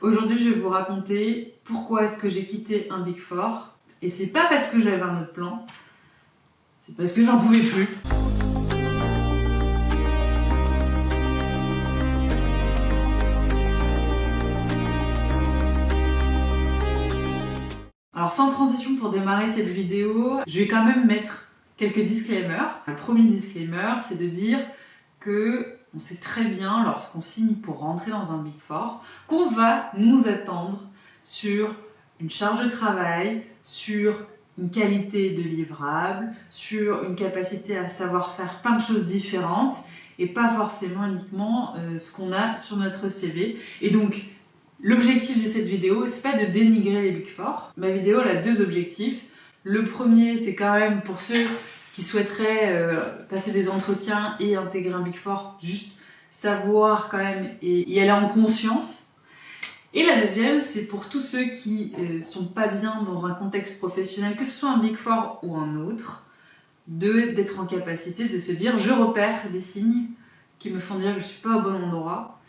Aujourd'hui, je vais vous raconter pourquoi est-ce que j'ai quitté un Big Four. Et c'est pas parce que j'avais un autre plan, c'est parce que j'en pouvais plus. Alors sans transition pour démarrer cette vidéo, je vais quand même mettre quelques disclaimers. Le premier disclaimer, c'est de dire que on sait très bien, lorsqu'on signe pour rentrer dans un Big Four, qu'on va nous attendre sur une charge de travail, sur une qualité de livrable, sur une capacité à savoir faire plein de choses différentes et pas forcément uniquement ce qu'on a sur notre CV. Et donc, l'objectif de cette vidéo, c'est pas de dénigrer les Big Four. Ma vidéo, elle a deux objectifs. Le premier, c'est quand même pour ceux qui souhaiteraient passer des entretiens et intégrer un Big Four, juste savoir quand même et y aller en conscience. Et la deuxième, c'est pour tous ceux qui sont pas bien dans un contexte professionnel, que ce soit un Big Four ou un autre, d'être en capacité de se dire je repère des signes qui me font dire que je suis pas au bon endroit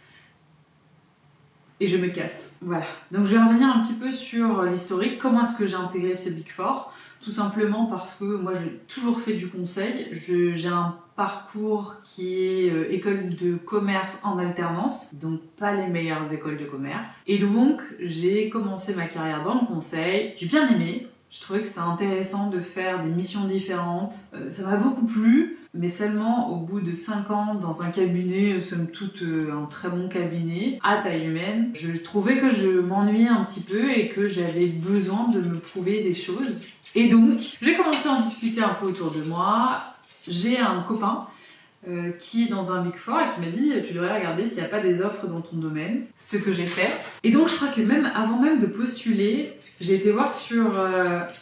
et je me casse. Voilà. Donc je vais revenir un petit peu sur l'historique, comment est-ce que j'ai intégré ce Big Four. Tout simplement parce que moi j'ai toujours fait du conseil, j'ai un parcours qui est école de commerce en alternance, donc pas les meilleures écoles de commerce. Et donc j'ai commencé ma carrière dans le conseil, j'ai bien aimé, je trouvais que c'était intéressant de faire des missions différentes, ça m'a beaucoup plu, mais seulement au bout de 5 ans dans un cabinet, somme toute un très bon cabinet, à taille humaine, je trouvais que je m'ennuyais un petit peu et que j'avais besoin de me prouver des choses. Et donc, j'ai commencé à en discuter un peu autour de moi. J'ai un copain qui est dans un Big Four et qui m'a dit « Tu devrais regarder s'il n'y a pas des offres dans ton domaine », ce que j'ai fait. Et donc, je crois que même avant même de postuler, j'ai été voir sur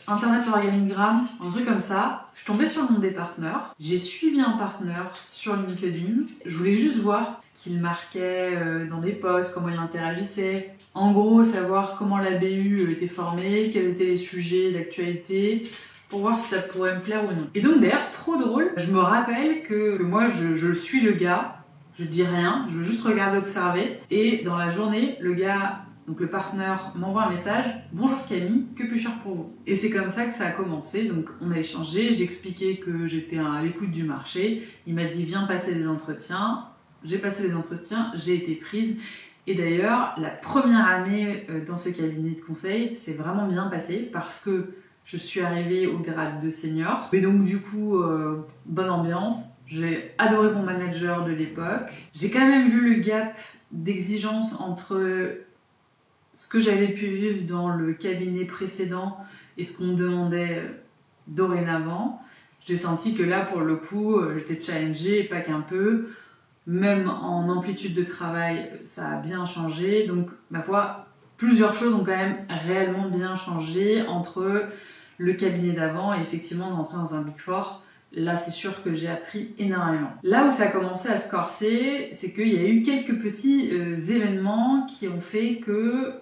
Internet l'organigramme, un truc comme ça. Je suis tombée sur le nom des partenaires. J'ai suivi un partenaire sur LinkedIn. Je voulais juste voir ce qu'il marquait dans des posts, comment il interagissait. En gros, savoir comment la BU était formée, quels étaient les sujets d'actualité, pour voir si ça pourrait me plaire ou non. Et donc d'ailleurs, trop drôle, je me rappelle que moi je suis le gars, je dis rien, je veux juste regarder, observer. Et dans la journée, le gars, donc le partenaire, m'envoie un message « Bonjour Camille, que puis-je faire pour vous ?» Et c'est comme ça que ça a commencé, donc on a échangé, j'ai expliqué que j'étais à l'écoute du marché, il m'a dit « Viens passer des entretiens », j'ai passé les entretiens, j'ai été prise. Et d'ailleurs, la première année dans ce cabinet de conseil s'est vraiment bien passée parce que je suis arrivée au grade de senior. Et donc du coup, bonne ambiance. J'ai adoré mon manager de l'époque. J'ai quand même vu le gap d'exigence entre ce que j'avais pu vivre dans le cabinet précédent et ce qu'on me demandait dorénavant. J'ai senti que là, pour le coup, j'étais challengée, pas qu'un peu. Même en amplitude de travail, ça a bien changé. Donc, ma foi, plusieurs choses ont quand même réellement bien changé entre le cabinet d'avant et effectivement d'entrer dans un Big Four. Là, c'est sûr que j'ai appris énormément. Là où ça a commencé à se corser, c'est qu'il y a eu quelques petits événements qui ont fait que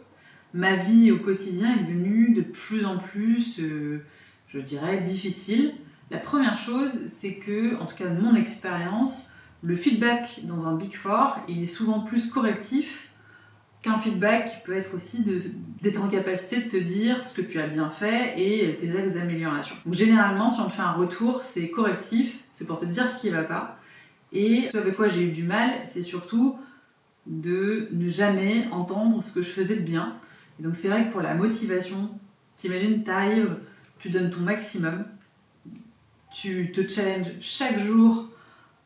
ma vie au quotidien est devenue de plus en plus, je dirais, difficile. La première chose, c'est que, en tout cas de mon expérience, le feedback dans un Big Four, il est souvent plus correctif qu'un feedback qui peut être aussi d'être en capacité de te dire ce que tu as bien fait et tes axes d'amélioration. Donc généralement, si on te fait un retour, c'est correctif, c'est pour te dire ce qui ne va pas. Et ce avec quoi j'ai eu du mal, c'est surtout de ne jamais entendre ce que je faisais de bien. Et donc c'est vrai que pour la motivation, t'imagines, t'arrives, tu donnes ton maximum, tu te challenges chaque jour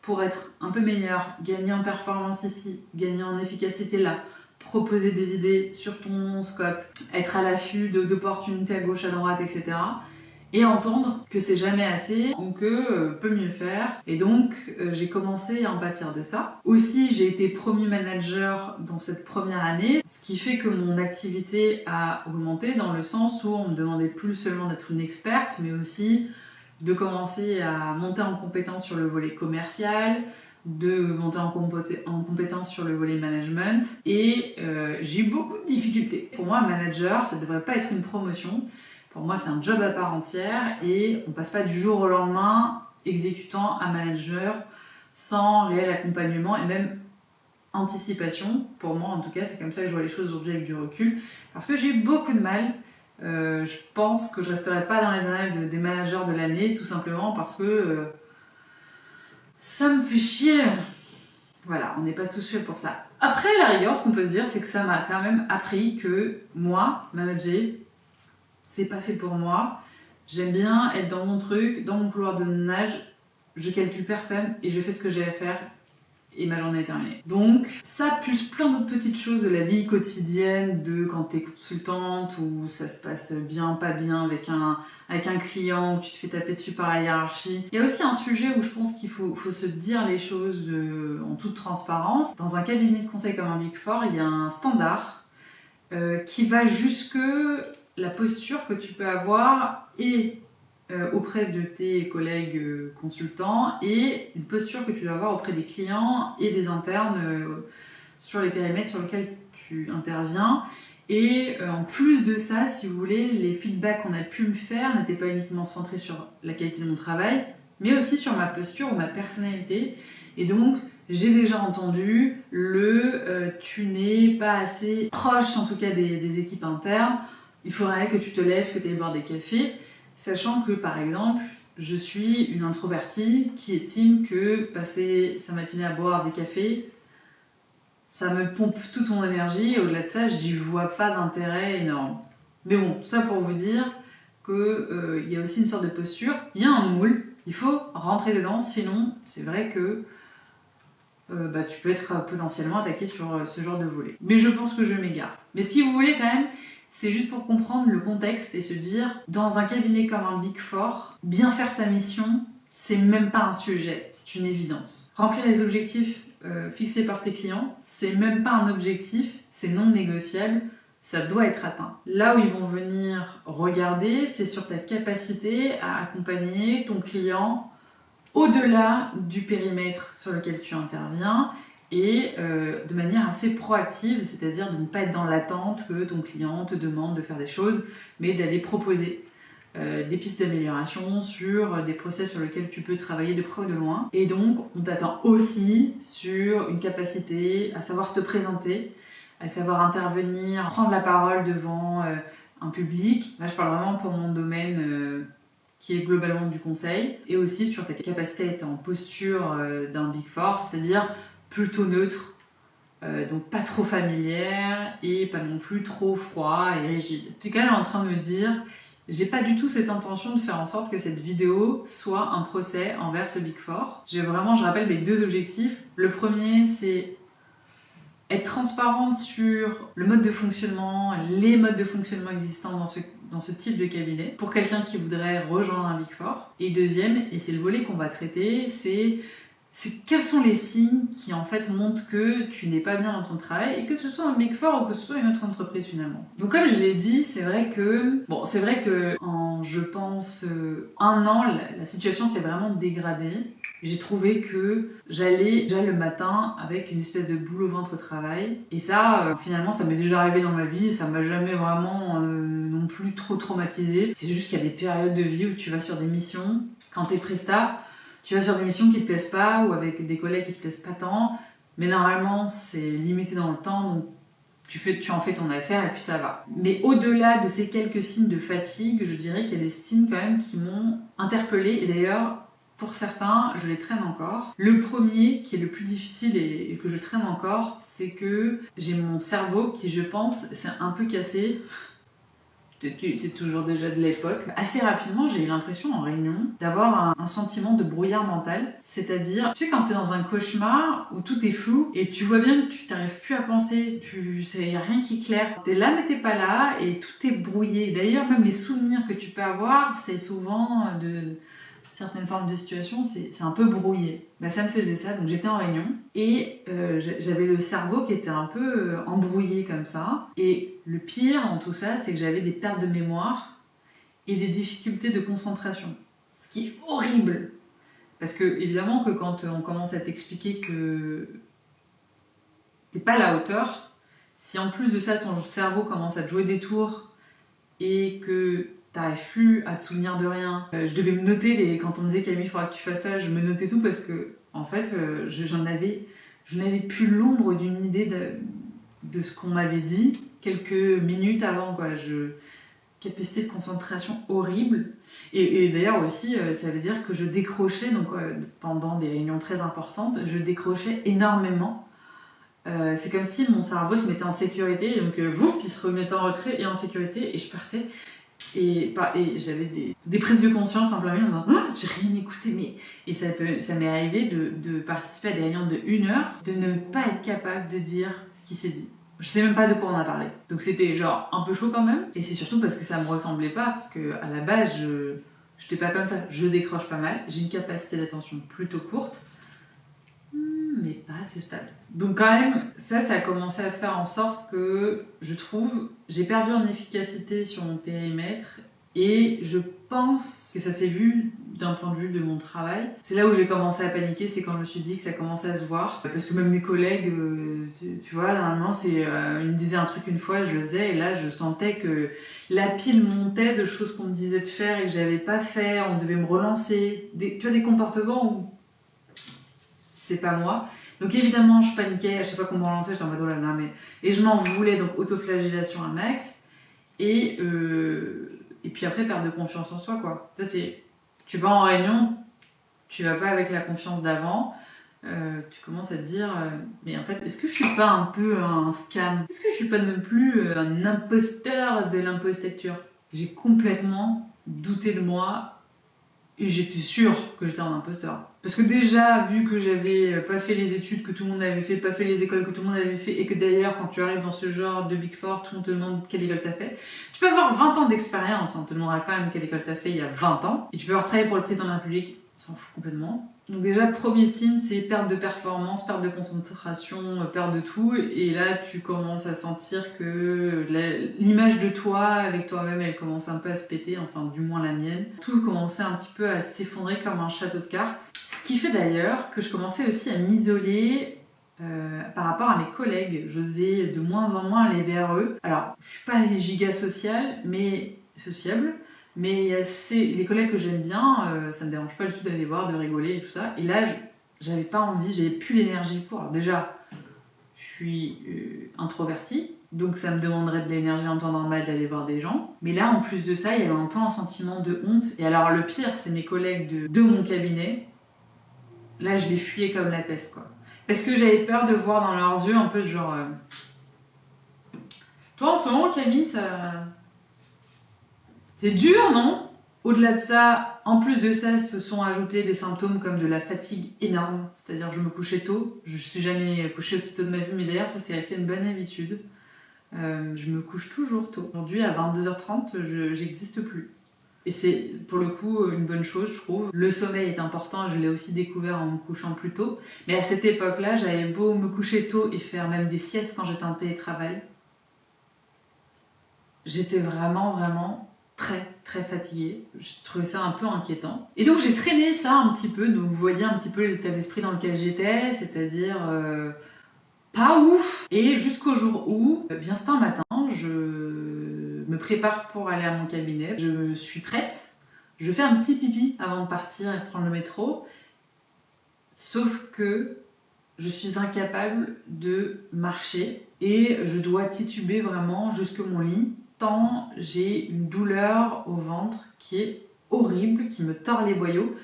pour être un peu meilleur, gagner en performance ici, gagner en efficacité là, proposer des idées sur ton scope, être à l'affût d'opportunités à gauche, à droite, etc. Et entendre que c'est jamais assez ou que peut mieux faire. Et donc, j'ai commencé à en pâtir de ça. Aussi, j'ai été promu manager dans cette première année, ce qui fait que mon activité a augmenté dans le sens où on me demandait plus seulement d'être une experte, mais aussi de commencer à monter en compétence sur le volet commercial, de monter en compétence sur le volet management. Et j'ai eu beaucoup de difficultés. Pour moi, manager, ça ne devrait pas être une promotion. Pour moi, c'est un job à part entière et on ne passe pas du jour au lendemain exécutant un manager sans réel accompagnement et même anticipation. Pour moi, en tout cas, c'est comme ça que je vois les choses aujourd'hui avec du recul. Parce que j'ai eu beaucoup de mal. Je pense que je resterai pas dans les annales des managers de l'année, tout simplement parce que ça me fait chier. Voilà, on n'est pas tous faits pour ça. Après, à la rigueur, ce qu'on peut se dire, c'est que ça m'a quand même appris que moi, manager, c'est pas fait pour moi. J'aime bien être dans mon truc, dans mon couloir de nage. Je calcule personne et je fais ce que j'ai à faire et ma journée est terminée. Donc ça, plus plein d'autres petites choses de la vie quotidienne, de quand t'es consultante, où ça se passe bien, pas bien avec un client, où tu te fais taper dessus par la hiérarchie. Il y a aussi un sujet où je pense qu'il faut se dire les choses en toute transparence. Dans un cabinet de conseil comme un Big Four, il y a un standard qui va jusque la posture que tu peux avoir et auprès de tes collègues consultants et une posture que tu dois avoir auprès des clients et des internes sur les périmètres sur lesquels tu interviens. Et en plus de ça, si vous voulez, les feedbacks qu'on a pu me faire n'étaient pas uniquement centrés sur la qualité de mon travail, mais aussi sur ma posture ou ma personnalité. Et donc, j'ai déjà entendu tu n'es pas assez proche, en tout cas, des équipes internes. Il faudrait que tu te lèves, que tu ailles boire des cafés. Sachant que, par exemple, je suis une introvertie qui estime que passer sa matinée à boire des cafés, ça me pompe toute mon énergie. Et au-delà de ça, j'y vois pas d'intérêt énorme. Mais bon, tout ça pour vous dire qu'il y a aussi une sorte de posture. Il y a un moule, il faut rentrer dedans, sinon c'est vrai que tu peux être potentiellement attaqué sur ce genre de volet. Mais je pense que je m'égare. Mais si vous voulez quand même, c'est juste pour comprendre le contexte et se dire, dans un cabinet comme un Big Four, bien faire ta mission, c'est même pas un sujet, c'est une évidence. Remplir les objectifs fixés par tes clients, c'est même pas un objectif, c'est non négociable, ça doit être atteint. Là où ils vont venir regarder, c'est sur ta capacité à accompagner ton client au-delà du périmètre sur lequel tu interviens et de manière assez proactive, c'est-à-dire de ne pas être dans l'attente que ton client te demande de faire des choses, mais d'aller proposer des pistes d'amélioration sur des process sur lesquels tu peux travailler de près ou de loin. Et donc, on t'attend aussi sur une capacité à savoir te présenter, à savoir intervenir, prendre la parole devant un public. Là, je parle vraiment pour mon domaine qui est globalement du conseil, et aussi sur ta capacité à être en posture d'un Big Four, c'est-à-dire plutôt neutre, donc pas trop familière et pas non plus trop froid et rigide. Tu es quand même en train de me dire, j'ai pas du tout cette intention de faire en sorte que cette vidéo soit un procès envers ce Big Four. Je rappelle mes deux objectifs. Le premier, c'est être transparente sur le mode de fonctionnement, les modes de fonctionnement existants dans ce type de cabinet pour quelqu'un qui voudrait rejoindre un Big Four. Et deuxième, et c'est le volet qu'on va traiter, c'est quels sont les signes qui en fait montrent que tu n'es pas bien dans ton travail, et que ce soit un Big Four ou que ce soit une autre entreprise finalement. Donc comme je l'ai dit, c'est vrai que en je pense un an, la situation s'est vraiment dégradée. J'ai trouvé que j'allais déjà le matin avec une espèce de boule au ventre au travail. Et ça, finalement, ça m'est déjà arrivé dans ma vie. Ça m'a jamais vraiment non plus trop traumatisée. C'est juste qu'il y a des périodes de vie où tu vas sur des missions. Quand t'es presta, tu vas sur des missions qui te plaisent pas ou avec des collègues qui te plaisent pas tant. Mais normalement, c'est limité dans le temps. Donc tu en fais ton affaire et puis ça va. Mais au-delà de ces quelques signes de fatigue, je dirais qu'il y a des signes quand même qui m'ont interpellée. Et d'ailleurs, pour certains, je les traîne encore. Le premier, qui est le plus difficile et que je traîne encore, c'est que j'ai mon cerveau qui, je pense, s'est un peu cassé. T'es toujours déjà de l'époque. Assez rapidement, j'ai eu l'impression en réunion d'avoir un sentiment de brouillard mental. C'est-à-dire, tu sais, quand t'es dans un cauchemar où tout est flou et tu vois bien que tu t'arrives plus à penser, y a rien qui est clair. T'es là mais t'es pas là et tout est brouillé. D'ailleurs, même les souvenirs que tu peux avoir, c'est souvent de certaines formes de situations, c'est un peu brouillé. Ça me faisait ça, donc j'étais en réunion et j'avais le cerveau qui était un peu embrouillé comme ça. Et le pire dans tout ça, c'est que j'avais des pertes de mémoire et des difficultés de concentration. Ce qui est horrible. Parce que, évidemment, que quand on commence à t'expliquer que t'es pas à la hauteur, si en plus de ça, ton cerveau commence à te jouer des tours et que t'arrives plus à te souvenir de rien. Je devais me noter, quand on me disait Camille, il faudra que tu fasses ça, je me notais tout parce que, en fait, Je n'avais plus l'ombre d'une idée de ce qu'on m'avait dit quelques minutes avant, quoi. Capacité de concentration horrible. Et d'ailleurs aussi, ça veut dire que je décrochais, donc pendant des réunions très importantes, je décrochais énormément. C'est comme si mon cerveau se mettait en sécurité, et donc puis se remettait en retrait et en sécurité, et je partais. Et j'avais des prises de conscience en plein milieu en disant oh, j'ai rien écouté, mais. Et ça m'est arrivé de participer à des réunions de 1 heure, de ne pas être capable de dire ce qui s'est dit. Je sais même pas de quoi on a parlé. Donc c'était genre un peu chaud quand même. Et c'est surtout parce que ça me ressemblait pas, parce que à la base, je n'étais pas comme ça. Je décroche pas mal. J'ai une capacité d'attention plutôt courte, mais pas à ce stade. Donc quand même, ça a commencé à faire en sorte que, je trouve, j'ai perdu en efficacité sur mon périmètre. Et je pense que ça s'est vu d'un point de vue de mon travail. C'est là où j'ai commencé à paniquer, c'est quand je me suis dit que ça commençait à se voir. Parce que même mes collègues, tu vois, normalement, ils me disaient un truc une fois, je le faisais, et là, je sentais que la pile montait de choses qu'on me disait de faire et que j'avais pas fait, on devait me relancer. Tu vois, des comportements où c'est pas moi. Donc évidemment, je paniquais, à chaque fois qu'on me relançait, j'étais en mode oh là là, mais... Et je m'en voulais, donc autoflagellation à max. Et puis après, perte de confiance en soi, quoi. Ça, tu vas en réunion, tu vas pas avec la confiance d'avant, tu commences à te dire mais en fait, est-ce que je suis pas un peu un scam? Est-ce que je suis pas non plus un imposteur de l'impostature? J'ai complètement douté de moi et j'étais sûre que j'étais un imposteur. Parce que déjà, vu que j'avais pas fait les études que tout le monde avait fait, pas fait les écoles que tout le monde avait fait, et que d'ailleurs, quand tu arrives dans ce genre de Big Four, tout le monde te demande quelle école t'as fait. Tu peux avoir 20 ans d'expérience, on te demandera quand même quelle école t'as fait il y a 20 ans. Et tu peux avoir travaillé pour le président de la République, on s'en fout complètement. Donc déjà, premier signe, c'est perte de performance, perte de concentration, perte de tout. Et là, tu commences à sentir que l'image de toi avec toi-même, elle commence un peu à se péter, enfin du moins la mienne. Tout commençait un petit peu à s'effondrer comme un château de cartes. Ce qui fait d'ailleurs que je commençais aussi à m'isoler par rapport à mes collègues. J'osais de moins en moins aller vers eux. Alors, je suis pas giga sociable, mais sociable. Mais les collègues que j'aime bien, ça me dérange pas du tout d'aller voir, de rigoler et tout ça. Et là, j'avais pas envie, j'avais plus l'énergie pour. Alors déjà, je suis introvertie, donc ça me demanderait de l'énergie en temps normal d'aller voir des gens. Mais là, en plus de ça, il y avait un peu un sentiment de honte. Et alors, le pire, c'est mes collègues de mon cabinet. Là, je les fuyais comme la peste, quoi. Parce que j'avais peur de voir dans leurs yeux un peu de genre... Toi, en ce moment, Camille, ça... C'est dur, non? Au-delà de ça, en plus de ça, se sont ajoutés des symptômes comme de la fatigue énorme. C'est-à-dire que je me couchais tôt. Je ne suis jamais couchée aussi tôt de ma vie, mais d'ailleurs, ça, c'est resté une bonne habitude. Je me couche toujours tôt. Aujourd'hui, à 22h30, j'existe plus. Et c'est, pour le coup, une bonne chose, je trouve. Le sommeil est important, je l'ai aussi découvert en me couchant plus tôt. Mais à cette époque-là, j'avais beau me coucher tôt et faire même des siestes quand j'étais en télétravail. J'étais vraiment très très fatiguée. Je trouvais ça un peu inquiétant. Et donc j'ai traîné ça un petit peu, donc vous voyez un petit peu l'état d'esprit dans lequel j'étais, c'est-à-dire pas ouf. Et jusqu'au jour où, bien c'est un matin, je me prépare pour aller à mon cabinet, je suis prête, je fais un petit pipi avant de partir et prendre le métro, sauf que je suis incapable de marcher et je dois tituber vraiment jusque mon lit, tant j'ai une douleur au ventre qui est horrible, qui me tord les boyaux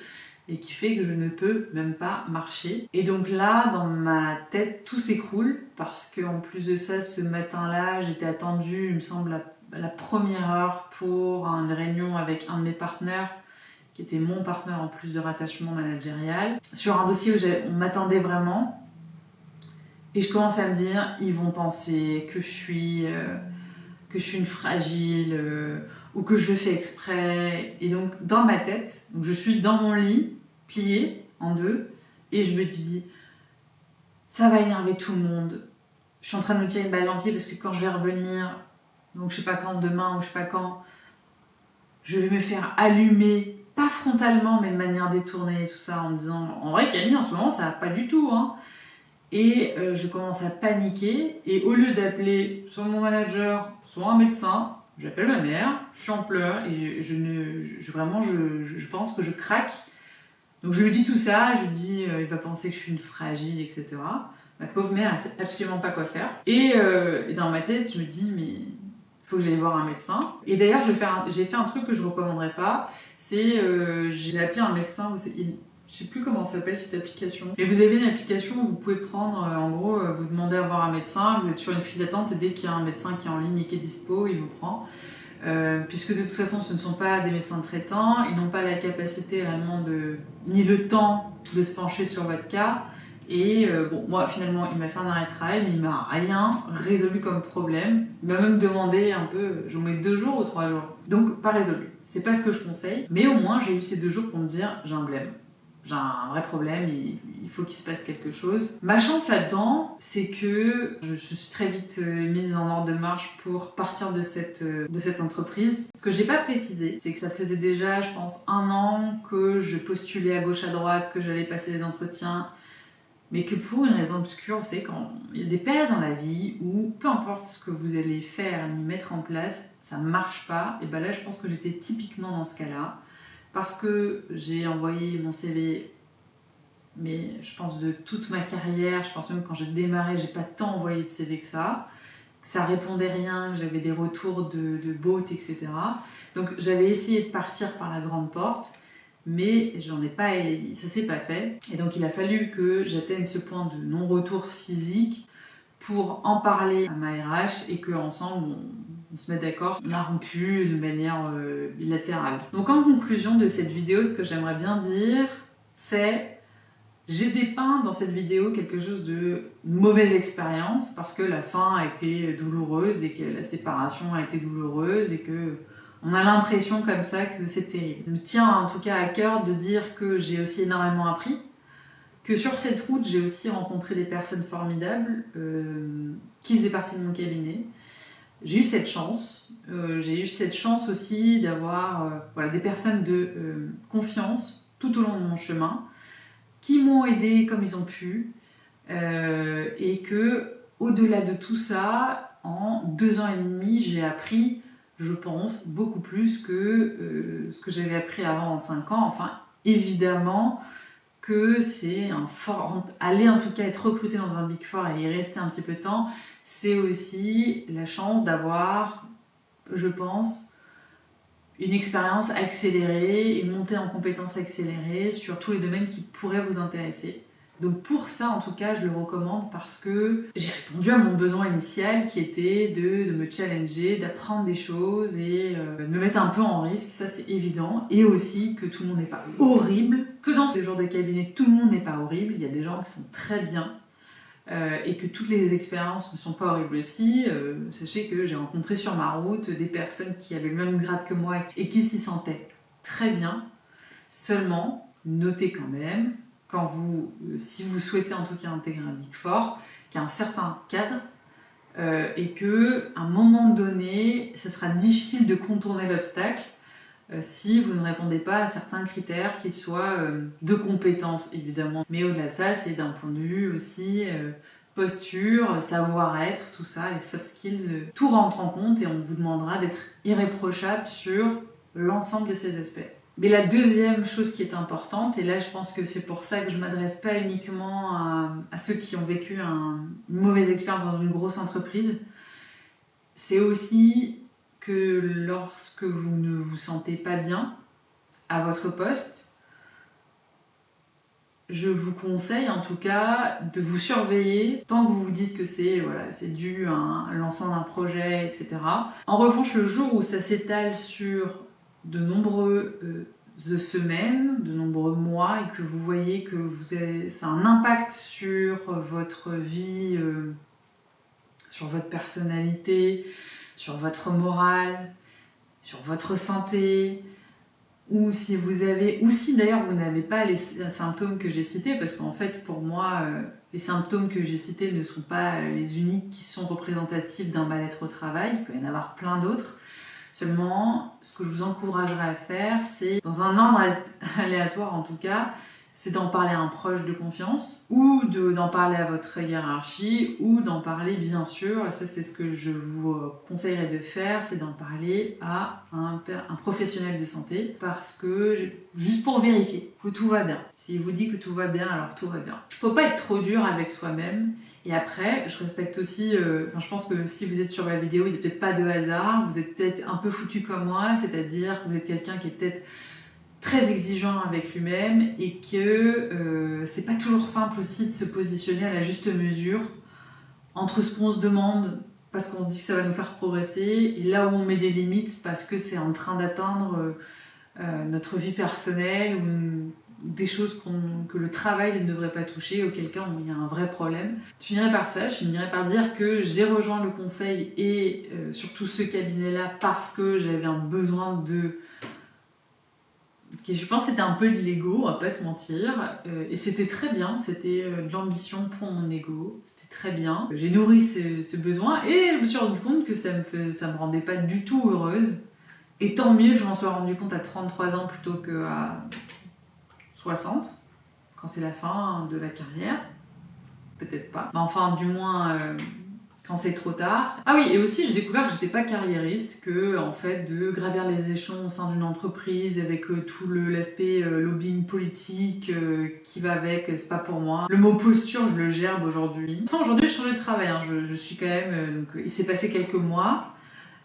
et qui fait que je ne peux même pas marcher. Et donc là, dans ma tête, tout s'écroule parce qu'en plus de ça, ce matin-là, j'étais attendue, il me semble, à la première heure pour une réunion avec un de mes partenaires, qui était mon partenaire en plus de rattachement managérial, sur un dossier où on m'attendait vraiment. Et je commence à me dire, ils vont penser que je suis une fragile ou que je le fais exprès. Et donc, dans ma tête, je suis dans mon lit, pliée en deux, et je me dis, ça va énerver tout le monde. Je suis en train de me tirer une balle dans le pied parce que quand je vais revenir, donc je sais pas quand, demain ou je sais pas quand, je vais me faire allumer, pas frontalement, mais de manière détournée, tout ça, en me disant, en vrai, Camille, en ce moment, ça va pas du tout, hein. Et je commence à paniquer, et au lieu d'appeler soit mon manager, soit un médecin, j'appelle ma mère, je suis en pleurs, et je pense que je craque. Donc je lui dis tout ça, je lui dis il va penser que je suis une fragile, etc. Ma pauvre mère, elle sait absolument pas quoi faire. Et dans ma tête, je me dis, mais il faut que j'aille voir un médecin. Et d'ailleurs, j'ai fait un truc que je recommanderais pas. C'est, j'ai appelé un médecin, je sais plus comment ça s'appelle cette application. Mais vous avez une application où vous pouvez prendre, en gros, vous demandez à voir un médecin, vous êtes sur une file d'attente et dès qu'il y a un médecin qui est en ligne et qui est dispo, il vous prend. Puisque de toute façon ce ne sont pas des médecins traitants, ils n'ont pas la capacité réellement ni le temps de se pencher sur votre cas. Et bon, moi finalement il m'a fait un arrêt de travail, mais il m'a rien résolu comme problème. Il m'a même demandé un peu, je vous mets 2 jours ou 3 jours. Donc pas résolu. C'est pas ce que je conseille, mais au moins j'ai eu ces 2 jours pour me dire j'ai un blême. J'ai un vrai problème, il faut qu'il se passe quelque chose. Ma chance là-dedans, c'est que je suis très vite mise en ordre de marche pour partir de cette entreprise. Ce que j'ai pas précisé, c'est que ça faisait déjà, je pense, 1 an que je postulais à gauche à droite, que j'allais passer des entretiens, mais que pour une raison obscure, vous savez, quand il y a des périodes dans la vie où peu importe ce que vous allez faire ni mettre en place, ça marche pas, et ben là je pense que j'étais typiquement dans ce cas-là. Parce que j'ai envoyé mon CV, mais je pense de toute ma carrière, je pense même quand j'ai démarré, j'ai pas tant envoyé de CV que ça répondait rien, que j'avais des retours de bots, etc. Donc j'avais essayé de partir par la grande porte, mais ça s'est pas fait. Et donc il a fallu que j'atteigne ce point de non-retour physique pour en parler à ma RH et qu'ensemble on se met d'accord. On a rompu de manière bilatérale. Donc en conclusion de cette vidéo, ce que j'aimerais bien dire, c'est j'ai dépeint dans cette vidéo quelque chose de mauvaise expérience parce que la fin a été douloureuse et que la séparation a été douloureuse et que on a l'impression comme ça que c'est terrible. Il me tient en tout cas à cœur de dire que j'ai aussi énormément appris, que sur cette route j'ai aussi rencontré des personnes formidables qui faisaient partie de mon cabinet. J'ai eu cette chance. J'ai eu cette chance aussi d'avoir des personnes de confiance tout au long de mon chemin qui m'ont aidée comme ils ont pu et que au-delà de tout ça, en 2 ans et demi, j'ai appris, je pense, beaucoup plus que ce que j'avais appris avant en 5 ans. Enfin, évidemment que c'est aller en tout cas être recruté dans un Big Four et y rester un petit peu de temps, c'est aussi la chance d'avoir, je pense, une expérience accélérée, une montée en compétences accélérée sur tous les domaines qui pourraient vous intéresser. Donc pour ça, en tout cas, je le recommande parce que j'ai répondu à mon besoin initial qui était de me challenger, d'apprendre des choses et de me mettre un peu en risque, ça c'est évident. Et aussi que tout le monde n'est pas horrible, que dans ce genre de cabinet, tout le monde n'est pas horrible, il y a des gens qui sont très bien. Et que toutes les expériences ne sont pas horribles aussi. Sachez que j'ai rencontré sur ma route des personnes qui avaient le même grade que moi et qui s'y sentaient très bien. Seulement, notez quand même, si vous souhaitez en tout cas intégrer un Big Four, qu'il y a un certain cadre et qu'à un moment donné, ce sera difficile de contourner l'obstacle si vous ne répondez pas à certains critères, qu'ils soient de compétences évidemment. Mais au-delà de ça, c'est d'un point de vue aussi posture, savoir-être, tout ça, les soft skills, tout rentre en compte et on vous demandera d'être irréprochable sur l'ensemble de ces aspects. Mais la deuxième chose qui est importante, et là je pense que c'est pour ça que je ne m'adresse pas uniquement à ceux qui ont vécu une mauvaise expérience dans une grosse entreprise, c'est aussi que lorsque vous ne vous sentez pas bien à votre poste, je vous conseille en tout cas de vous surveiller tant que vous vous dites que c'est dû à un lancement d'un projet, etc. En revanche, le jour où ça s'étale sur de nombreuses semaines, de nombreux mois et que vous voyez que ça a un impact sur votre vie, sur votre personnalité, sur votre morale, sur votre santé, ou si d'ailleurs vous n'avez pas les symptômes que j'ai cités, parce qu'en fait pour moi les symptômes que j'ai cités ne sont pas les uniques qui sont représentatifs d'un mal-être au travail, il peut y en avoir plein d'autres. Seulement, ce que je vous encouragerais à faire, c'est, dans un ordre aléatoire en tout cas, c'est d'en parler à un proche de confiance, ou d'en parler à votre hiérarchie, ou d'en parler bien sûr, et ça c'est ce que je vous conseillerais de faire, c'est d'en parler à un professionnel de santé, parce que, juste pour vérifier que tout va bien. S'il vous dit que tout va bien, alors tout va bien. Il ne faut pas être trop dur avec soi-même, et après, je respecte aussi, je pense que si vous êtes sur ma vidéo, il n'y a peut-être pas de hasard, vous êtes peut-être un peu foutu comme moi, c'est-à-dire que vous êtes quelqu'un qui est peut-être très exigeant avec lui-même et que c'est pas toujours simple aussi de se positionner à la juste mesure entre ce qu'on se demande parce qu'on se dit que ça va nous faire progresser et là où on met des limites parce que c'est en train d'atteindre notre vie personnelle ou des choses que le travail ne devrait pas toucher, auquel cas il y a un vrai problème. Je finirai par ça, je finirai par dire que j'ai rejoint le conseil et surtout ce cabinet-là parce que j'avais un besoin de... Je pense que c'était un peu de l'ego, on va pas se mentir, et c'était très bien, c'était de l'ambition pour mon ego, c'était très bien. J'ai nourri ce besoin et je me suis rendu compte que ça me rendait pas du tout heureuse. Et tant mieux que je m'en sois rendu compte à 33 ans plutôt qu'à 60, quand c'est la fin de la carrière. Peut-être pas. Mais enfin, du moins... quand c'est trop tard. Ah oui, et aussi j'ai découvert que j'étais pas carriériste, que en fait de gravir les échelons au sein d'une entreprise avec tout l'aspect lobbying politique qui va avec, c'est pas pour moi. Le mot posture, je le gerbe aujourd'hui. Pourtant aujourd'hui j'ai changé de travail, hein. Je suis quand même... donc il s'est passé quelques mois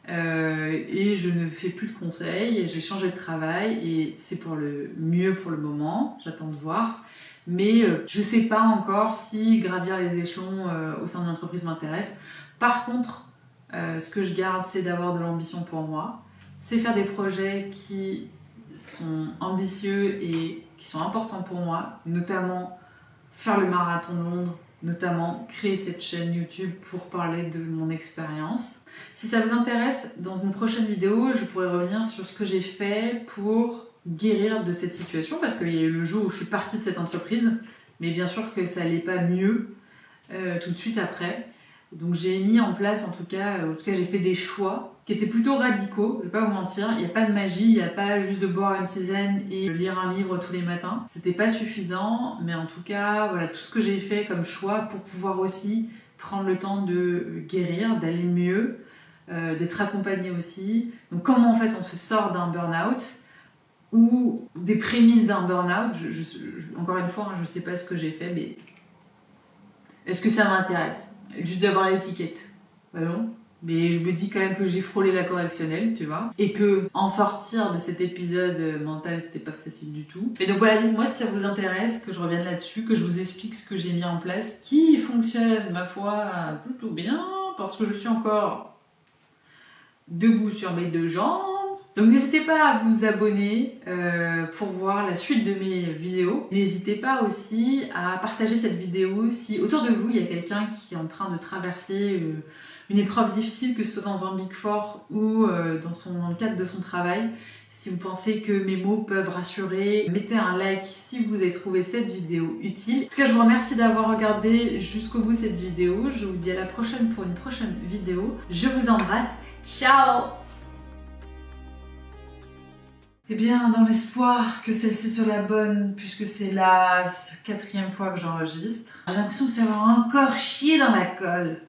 et je ne fais plus de conseils, j'ai changé de travail et c'est pour le mieux pour le moment, j'attends de voir. Mais je sais pas encore si gravir les échelons au sein d'une entreprise m'intéresse. Par contre, ce que je garde, c'est d'avoir de l'ambition pour moi. C'est faire des projets qui sont ambitieux et qui sont importants pour moi, notamment faire le marathon de Londres, notamment créer cette chaîne YouTube pour parler de mon expérience. Si ça vous intéresse, dans une prochaine vidéo, je pourrais revenir sur ce que j'ai fait pour guérir de cette situation, parce qu'il y a eu le jour où je suis partie de cette entreprise, mais bien sûr que ça n'allait pas mieux tout de suite après. Donc j'ai mis en place, en tout cas j'ai fait des choix qui étaient plutôt radicaux, je vais pas vous mentir, il n'y a pas de magie, il n'y a pas juste de boire une tisane et lire un livre tous les matins. C'était pas suffisant, mais en tout cas, voilà tout ce que j'ai fait comme choix pour pouvoir aussi prendre le temps de guérir, d'aller mieux, d'être accompagné aussi. Donc comment en fait on se sort d'un burn-out ou des prémices d'un burn-out, encore une fois, je ne sais pas ce que j'ai fait, mais est-ce que ça m'intéresse? Juste d'avoir l'étiquette. Bah non. Mais je me dis quand même que j'ai frôlé la correctionnelle, tu vois. Et que en sortir de cet épisode mental, c'était pas facile du tout. Et donc voilà, dites-moi si ça vous intéresse, que je revienne là-dessus, que je vous explique ce que j'ai mis en place, qui fonctionne, ma foi, plutôt bien, parce que je suis encore debout sur mes deux jambes. Donc n'hésitez pas à vous abonner pour voir la suite de mes vidéos. N'hésitez pas aussi à partager cette vidéo si autour de vous il y a quelqu'un qui est en train de traverser une épreuve difficile, que ce soit dans un Big Four ou dans le cadre de son travail. Si vous pensez que mes mots peuvent rassurer, mettez un like si vous avez trouvé cette vidéo utile. En tout cas, je vous remercie d'avoir regardé jusqu'au bout cette vidéo. Je vous dis à la prochaine pour une prochaine vidéo. Je vous embrasse. Ciao! Eh bien, dans l'espoir que celle-ci soit la bonne, puisque c'est la 4e fois que j'enregistre, j'ai l'impression que ça va encore chier dans la colle.